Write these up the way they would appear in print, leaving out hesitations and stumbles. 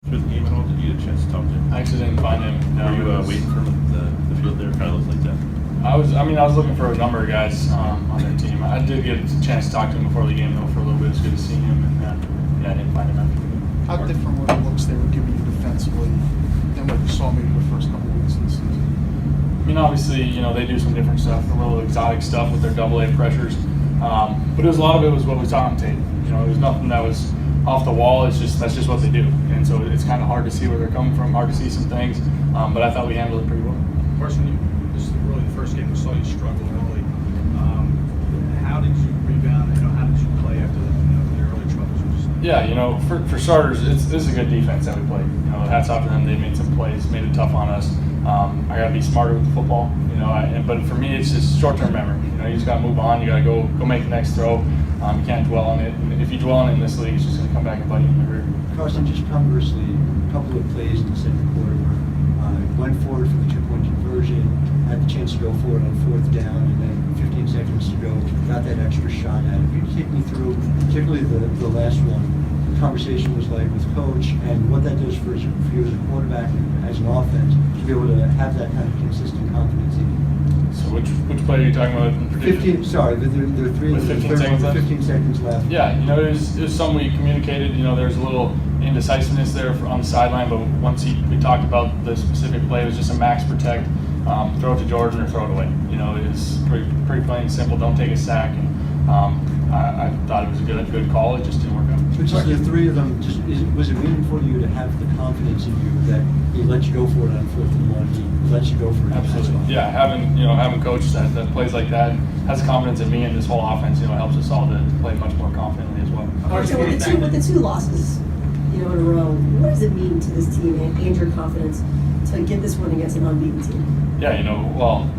For the game at all? Did you get a chance to talk to him? I actually didn't find him. No, Were you waiting for him at the field there? Kind of looked like that. I was looking for a number of guys on their team. I did get a chance to talk to him before the game, though, for a little bit. It was good to see him, and I didn't find him after. How different were the looks they were giving you defensively than what you saw maybe the first couple of weeks of the season? I mean, obviously, they do some different stuff, a little exotic stuff with their double-A pressures. But a lot of it was what we saw on tape. It was nothing that was off the wall. That's just what they do. And so it's kind of hard to see where they're coming from, hard to see some things. But I thought we handled it pretty well. Carson, this is really the first game we saw you struggle early. How did you rebound? How did you play after the early troubles? Yeah, for starters, this is a good defense that we played. Hats off to them. They made some plays, made it tough on us. I got to be smarter with the football. But for me, it's just short-term memory. You just got to move on. You got to go make the next throw. You can't dwell on it. And if you dwell on it in this league, it's just going to come back and bite you in the rear. Carson, just conversely, a couple of plays in the second quarter where went forward for the two-point conversion, had the chance to go forward on fourth down, and then 15 seconds to go, got that extra shot at it. Can you take me through, particularly the last one, the conversation was like with coach, and what that does for you as a quarterback and as an offense to be able to have that kind of consistent confidence in you? So which play are you talking about? 15. Sorry, but there are three. With 15 seconds left? 15 seconds left. Yeah, it was something we communicated. There's a little indecisiveness there on the sideline, but once we talked about the specific play, it was just a max protect, throw it to Jordan or throw it away. It's pretty plain and simple. Don't take a sack. And I thought it was a good call. It just didn't work out. But just the three of them, was it meaningful to you to have the confidence in you that he let you go for it on 4th and 1? He let you go for it. Absolutely. Yeah, having coaches that plays like that has confidence in me and this whole offense. Helps us all to play much more confidently as well. So with the two losses, in a row, what does it mean to this team and your confidence to get this win against an unbeaten team? Yeah, well,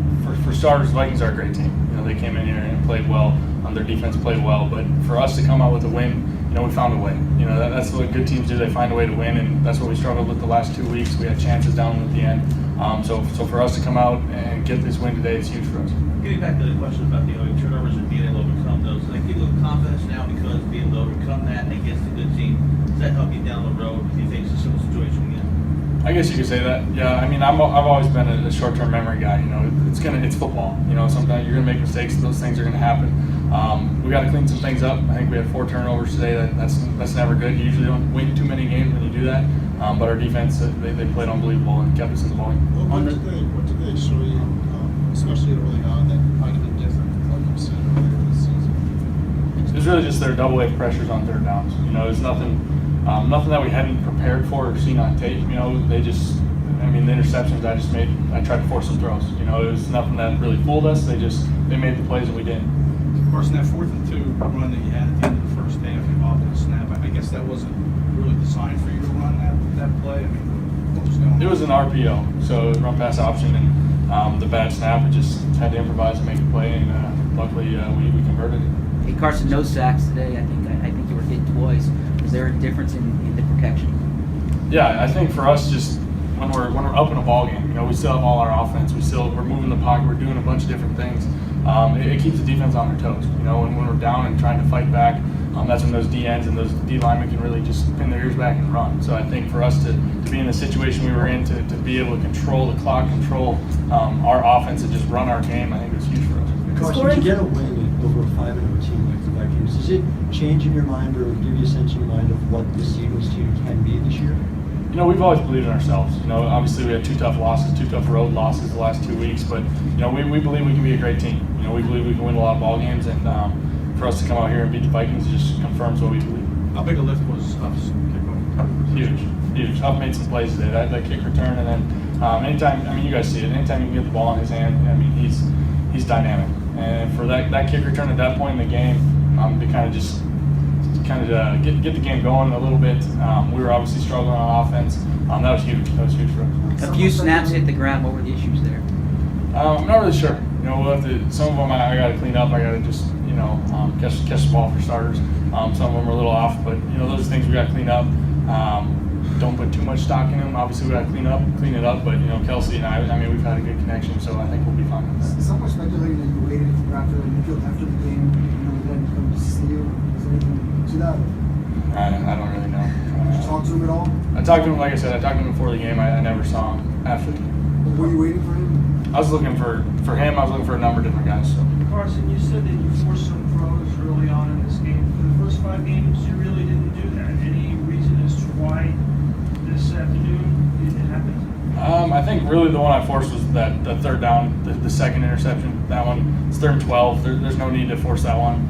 for starters, Vikings are a great team. They came in here and played well. Their defense played well, but for us to come out with a win, we found a way. That's what good teams do. They find a way to win, and that's what we struggled with the last 2 weeks. We had chances down at the end. So for us to come out and get this win today, it's huge for us. Getting back to the question about the turnovers and being able to overcome those, does that give you confidence now because being able to overcome that against a good team, does that help you down the road if you face a similar situation again? I guess you could say that. Yeah, I've always been a short-term memory guy. It's football. Sometimes you're gonna make mistakes. Those things are gonna happen. We got to clean some things up. I think we had 4 turnovers today. That's never good. You usually don't win too many games when you do that. But our defense, they played unbelievable and kept us in the ball. What did they show you, especially early on, that might have been different from what you've seen earlier this season? It's really just their double-A pressures on third downs. It's nothing that we hadn't prepared for or seen on tape. They just, the interceptions I just made, I tried to force some throws. It was nothing that really fooled us. They made the plays and we didn't. Of course, that 4th and 2 run that you had at the end of the first half involved in the snap, I guess that wasn't really designed for you to run that play. What was going on? It was an RPO, so run pass option, and the bad snap, we just had to improvise and make a play, and luckily we converted it. Hey Carson, no sacks today. I think you were hit twice. Was there a difference in the protection? Yeah, I think for us, just when we're up in a ball game, we still have all our offense. We're moving the pocket. We're doing a bunch of different things. It keeps the defense on their toes. When we're down and trying to fight back, that's when those D ends and those D linemen can really just pin their ears back and run. So I think for us to be in the situation we were in, to be able to control the clock, control our offense, and just run our game, I think it was huge for us. Carson, to get a win over a 5-0 team like the Vikings, does it change in your mind or give you a sense in your mind of what this Eagles team can be this year? We've always believed in ourselves. Obviously we had 2 tough losses, 2 tough road losses the last 2 weeks, but we believe we can be a great team. We believe we can win a lot of ball games, and for us to come out here and beat the Vikings just confirms what we believe. How big a lift was Huff's kickoff? Huge. Huff made some plays today. That kick return, and then anytime, you guys see it. Anytime you can get the ball in his hand, he's dynamic. And for that kick return at that point in the game, to kind of get the game going a little bit. We were obviously struggling on offense. That was huge. That was huge for us. A few snaps hit the ground. What were the issues there? I'm not really sure. We'll have to. Some of them I got to clean up. I got to just catch the ball for starters. Some of them are a little off, but those things we got to clean up. Don't put too much stock in them. Obviously we got to clean it up. But Kelsey and I we've had a good connection, so I think we'll be fine with that. Someone speculated that you waited after the game, then come to see you. Is there anything to that? I don't really know. Did you talk to him at all? I talked to him, like I said, I talked to him before the game. I never saw him after the game. Were you waiting for him? I was looking for him. I was looking for a number of different guys. So. Carson, you said that you forced some throws early on in this game. For the first 5 games, you really didn't do that. Any reason as to why this afternoon it happened? I think really the one I forced was that the third down, the second interception. That one, it's 3rd and 12. There's no need to force that one.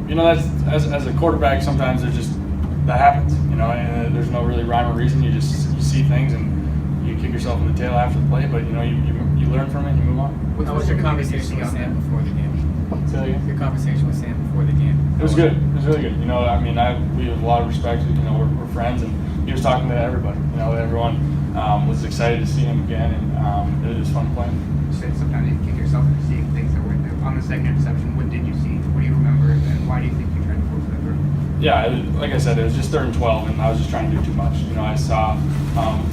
You know, that's as a quarterback, sometimes that happens. You know, and there's no really rhyme or reason. You see things and you kick yourself in the tail after the play. But you know, you learn from it and you move on. How was your conversation with Sam before the game? Say that again? Your conversation with Sam before the game? It was good. It was really good. You know, I mean, we have a lot of respect. You know, we're friends, and he was talking to everybody. You know, everyone was excited to see him again, and it was fun playing. You said sometimes you kick yourself into seeing things that weren't there. On the second interception, what did you see? What do you remember, and why do you think you tried to force that through? Yeah, like I said, it was just 3rd and 12, and I was just trying to do too much. You know, I saw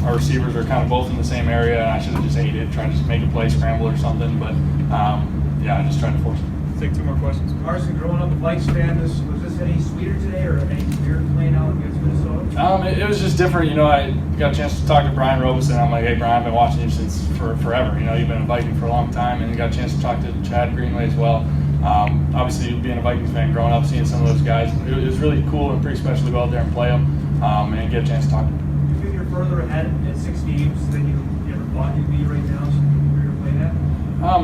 our receivers are kind of both in the same area, and I should have just ate it, tried to just make a play, scramble or something. But yeah, I just tried to force it. Let's take 2 more questions. Carson, growing up a Vikes fan, was this any sweeter today or any weird playing out against Minnesota? It was just different. You know, I got a chance to talk to Brian Robeson. I'm like, hey, Brian, I've been watching you since forever. You know, you've been a Viking for a long time, and got a chance to talk to Chad Greenway as well. Obviously, being a Vikings fan, growing up, seeing some of those guys, it was really cool and pretty special to go out there and play them and get a chance to talk to them. You feel you're further ahead at 6 games than you ever thought you'd be right now, so where you're playing at?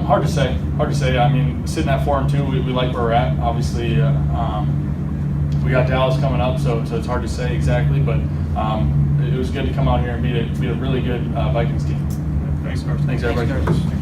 Hard to say. I mean, sitting at 4-2, we like where we're at. Obviously, we got Dallas coming up, so it's hard to say exactly. But it was good to come out here and beat a really good Vikings team. Thanks, Carson. Thanks, everybody.